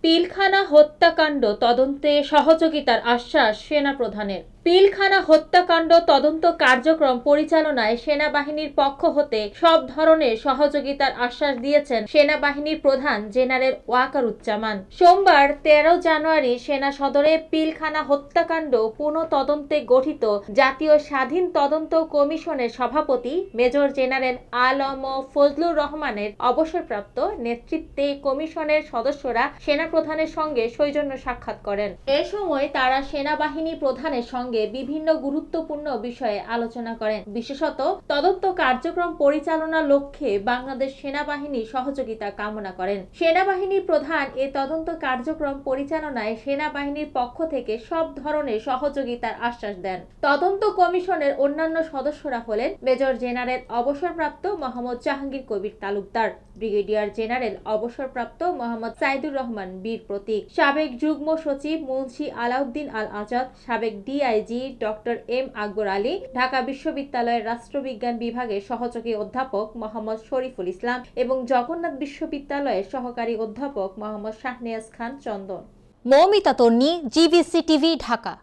পিলখানা হত্যাকাণ্ড তদন্তে সহযোগিতার আশ্বাস সেনাপ্রধানের। পিলখানা হত্যাকাণ্ড তদন্ত কার্যক্রম পরিচালনায় সেনাবাহিনীর পক্ষ হতে সব ধরনের সহযোগিতার আশ্বাস দিয়েছেন সেনাবাহিনীর প্রধান জেনারেল ওয়াকারুজ্জামান। সোমবার 13 জানুয়ারি সেনা সদরে পিলখানা হত্যাকাণ্ড পুনঃ তদন্তে গঠিত জাতীয় স্বাধীন তদন্ত কমিশনের সভাপতি মেজর জেনারেল আলম ফজলুর রহমানের অবসরপ্রাপ্ত নেতৃত্বে কমিশনের সদস্যরা সেনাপ্রধানের সঙ্গে সৌজন্য সাক্ষাৎ করেন। এ সময় তারা সেনাবাহিনী প্রধানের সঙ্গে বিভিন্ন গুরুত্বপূর্ণ বিষয়ে আলোচনা করেন। বিশেষত তদন্ত কার্যক্রম পরিচালনার লক্ষ্যে বাংলাদেশ সেনাবাহিনীর সহযোগিতা কামনা করেন। সেনাবাহিনীর প্রধান এ তদন্ত কার্যক্রম পরিচালনায় সেনাবাহিনীর পক্ষ থেকে সব ধরনের সহযোগিতার আশ্বাস দেন। তদন্ত কমিশনের অন্যান্য সদস্যরা হলেন মেজর জেনারেল অবসরপ্রাপ্ত মোহাম্মদ জাহাঙ্গীর কবির তালুকদার, ব্রিগেডিয়ার জেনারেল অবসরপ্রাপ্ত মোহাম্মদ সাইদুর রহমান বীর প্রতীক, সাবেক যুগ্ম সচিব মুন্সি আলাউদ্দিন আল আজাদ, সাবেক DIG doctor M Akbar Ali, Dhaka বিশ্ববিদ্যালয়ের রাষ্ট্রবিজ্ঞান বিভাগের সহযোগী অধ্যাপক মোহাম্মদ শরীফুল ইসলাম এবং জগন্নাথ বিশ্ববিদ্যালয়ের সহকারী অধ্যাপক মোহাম্মদ শাহনেয়াজ খান চন্দন। মৌমিতা তন্নি, জিবিসি টিভি, ঢাকা।